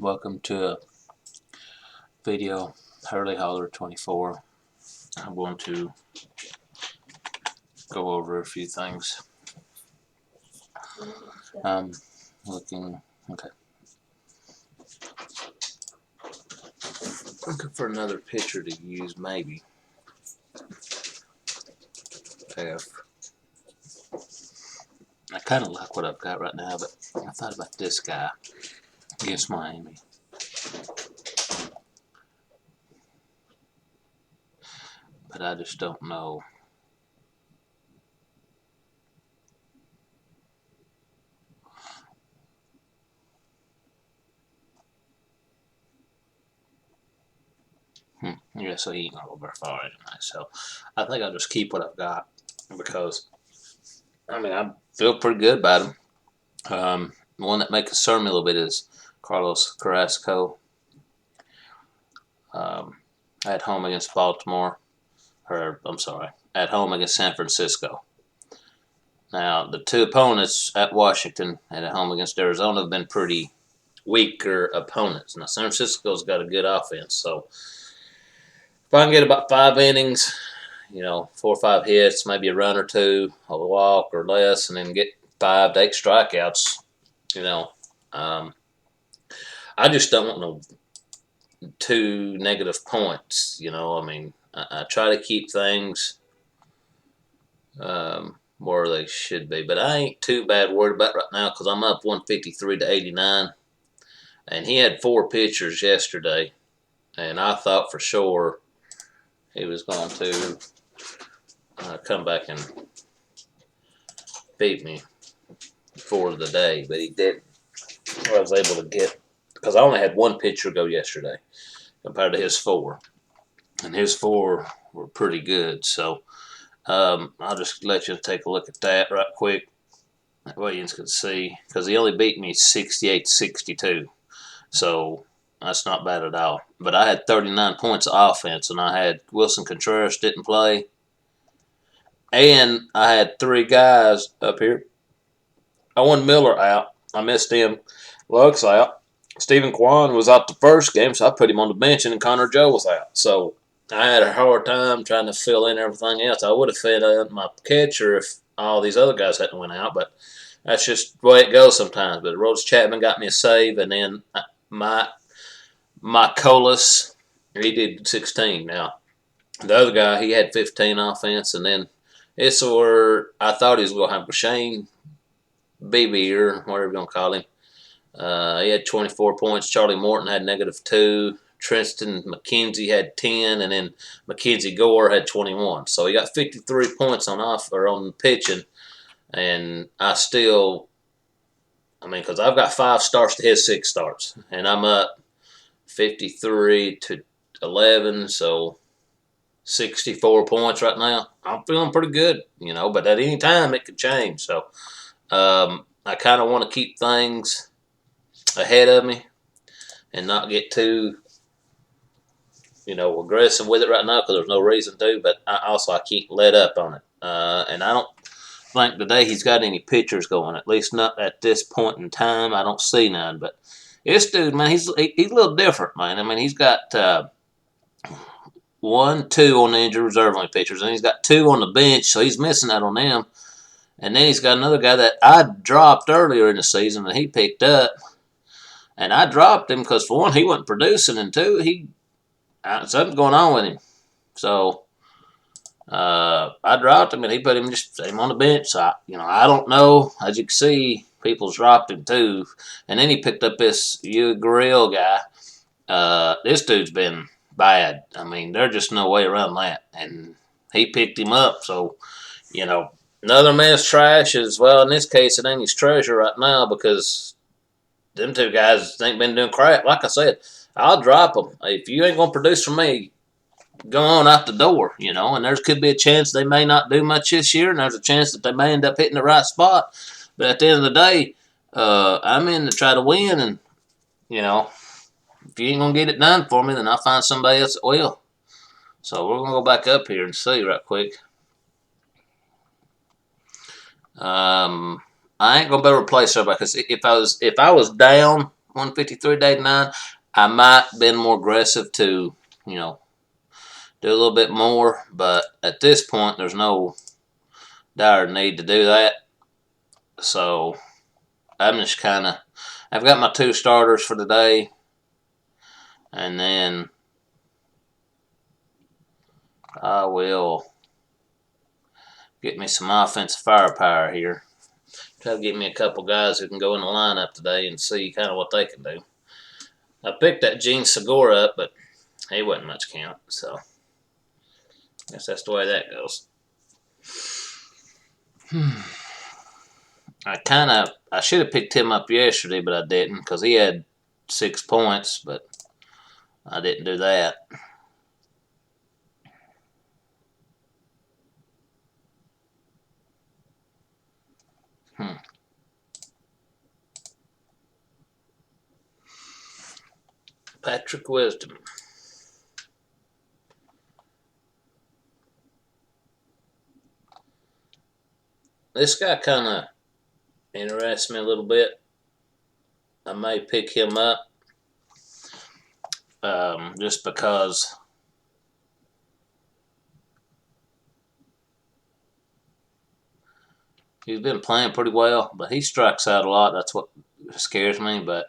Welcome to a video, Hurley Holler 24. I'm going to go over a few things. Looking for another picture to use, maybe. I kind of like what I've got right now, but I thought about this guy against Miami. But I just don't know. Yeah, so he ain't gonna go very far anyway. So I think I'll just keep what I've got because I feel pretty good about him. The one that may concern me a little bit is Carlos Carrasco. At home against Baltimore, at home against San Francisco. Now, the two opponents at Washington and at home against Arizona have been pretty weaker opponents. Now, San Francisco's got a good offense, so if I can get about 5 innings, 4 or 5 hits, maybe a run or two, a walk or less, and then get 5 to 8 strikeouts, I just don't want no 2 negative points. I try to keep things where they should be, but I ain't too bad worried about it right now because I'm up 153 to 89, and he had 4 pitchers yesterday, and I thought for sure he was going to come back and beat me for the day, but he didn't. I was able to get, because I only had 1 pitcher go yesterday compared to his 4, and his 4 were pretty good. So I'll just let you take a look at that right quick. That way you can see, because he only beat me 68-62, so that's not bad at all. But I had 39 points of offense, and I had Wilson Contreras didn't play, and I had 3 guys up here. I won Miller out. I missed him. Lux out. Stephen Kwan was out the first game, so I put him on the bench, and Connor Joe was out. So I had a hard time trying to fill in everything else. I would have fed in my catcher if all these other guys hadn't went out, but that's just the way it goes sometimes. But Rhodes Chapman got me a save, and then my Colas, he did 16. Now, the other guy, he had 15 offense, and then it's where I thought he was going to have Shane Bieber, or whatever you're going to call him. He had 24 points. Charlie Morton had -2. Tristan McKenzie had 10, and then Mackenzie Gore had 21. So he got 53 points on pitching, and I still, because I've got 5 starts to his 6 starts, and I'm up 53 to 11, so 64 points right now. I'm feeling pretty good, but at any time it could change. So I kind of want to keep things ahead of me and not get too aggressive with it right now because there's no reason to, but I can't let up on it. And I don't think today he's got any pitchers going, at least not at this point in time. I don't see none, but this dude, man, he's a little different, man. He's got 1, 2 on the injured reserve only pitchers, and he's got 2 on the bench, so he's missing out on them. And then he's got another guy that I dropped earlier in the season that he picked up, and I dropped him because, for one, he wasn't producing, and 2, something's going on with him. So I dropped him, and he put him on the bench. So I don't know. As you can see, people's dropped him too. And then he picked up this Grill guy. This dude's been bad. There's just no way around that. And he picked him up. So another man's trash is, well, in this case, it ain't his treasure right now because them 2 guys ain't been doing crap. Like I said, I'll drop them. If you ain't going to produce for me, go on out the door, and there could be a chance they may not do much this year, and there's a chance that they may end up hitting the right spot. But at the end of the day, I'm in to try to win, and, if you ain't going to get it done for me, then I'll find somebody else that will. So we're going to go back up here and see right quick. I ain't going to be able to replace everybody because if I was down 153.89. I might have been more aggressive to, you know, do a little bit more, but at this point, there's no dire need to do that. So I'm just kind of, I've got my 2 starters for today, and then I will get me some offensive firepower here. Try to get me a couple guys who can go in the lineup today and see kind of what they can do. I picked that Gene Segura up, but he wasn't much count, so I guess that's the way that goes. I should have picked him up yesterday, but I didn't because he had 6 points, but I didn't do that. Patrick Wisdom. This guy kind of interests me a little bit. I may pick him up just because he's been playing pretty well, but he strikes out a lot. That's what scares me, but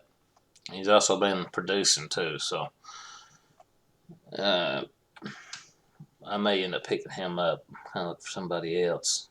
he's also been producing too, so I may end up picking him up. Kind of look for somebody else.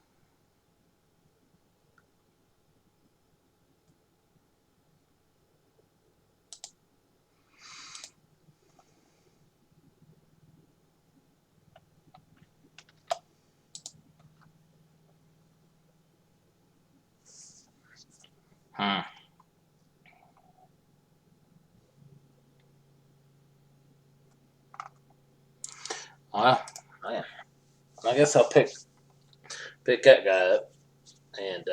Well, man, I guess I'll pick that guy up and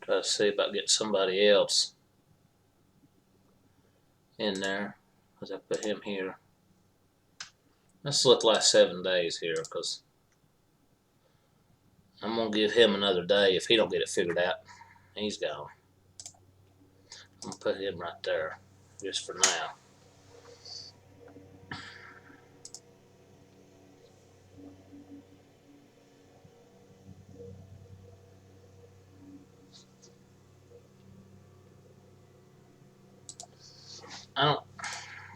try to see about getting somebody else in there. As I put him here. Let's look last 7 days here because I'm gonna give him another day. If he don't get it figured out, he's gone. I'm gonna put him right there just for now.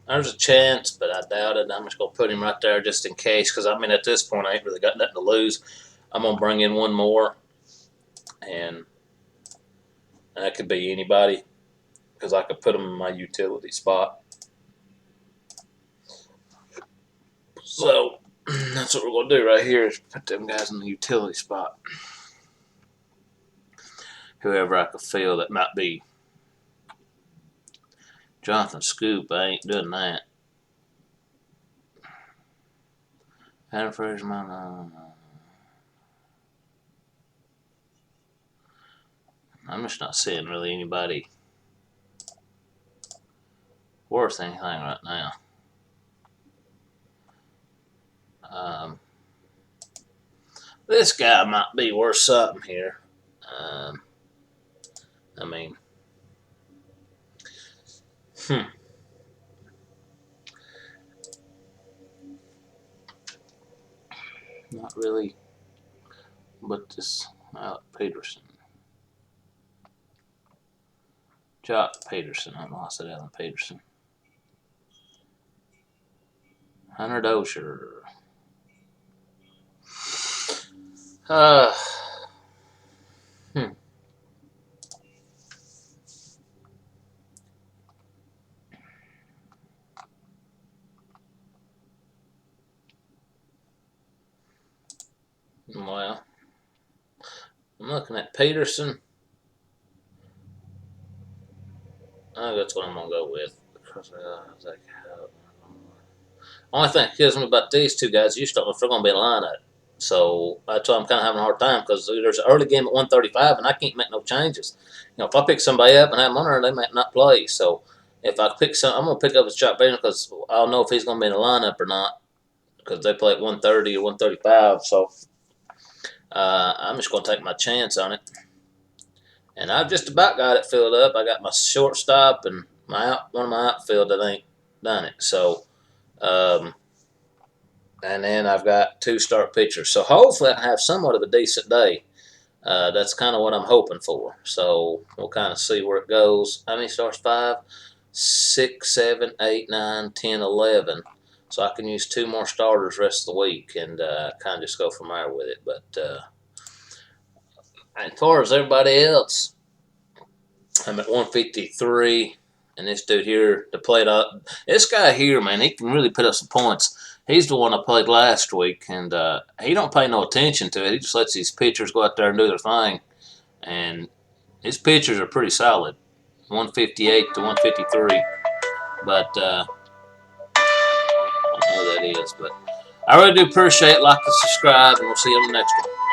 There's a chance, but I doubt it. I'm just gonna put him right there just in case, because I mean at this point I ain't really got nothing to lose. I'm gonna bring in one more, and that could be anybody, because I could put him in my utility spot. So that's what we're gonna do right here is put them guys in the utility spot. Whoever I could feel that might be Jonathan Scoop, I ain't doing that. I'm just not seeing really anybody worth anything right now. This guy might be worth something here. I mean, not really, but this Alec Peterson. Jock Peterson. I don't know why I said Alan Peterson. Hunter Dozier. Well, I'm looking at Peterson. I think that's what I'm gonna go with. Only thing that kills me about these 2 guys, you just don't know if they're gonna be in lineup. So that's why I'm kind of having a hard time, because there's an early game at 135 and I can't make no changes. You know, if I pick somebody up and have them on there, they might not play. So if I pick I'm gonna pick up a Jock Peterson because I'll know if he's gonna be in the lineup or not, because they play at 130 or 135. So I'm just going to take my chance on it. And I've just about got it filled up. I got my shortstop and one of my outfield that ain't done it. So, and then I've got 2 start pitchers. So hopefully I have somewhat of a decent day. That's kind of what I'm hoping for. So we'll kind of see where it goes. How many starts? 5, 6, 7, 8, 9, 10, 11. So I can use 2 more starters rest of the week and kind of just go from there with it. But as far as everybody else, I'm at 153. And this dude here, this guy here, man, he can really put up some points. He's the one I played last week, and he don't pay no attention to it. He just lets these pitchers go out there and do their thing. And his pitchers are pretty solid, 158 to 153. But I don't know who that is. But I really do appreciate it. Like and subscribe, and we'll see you on the next one.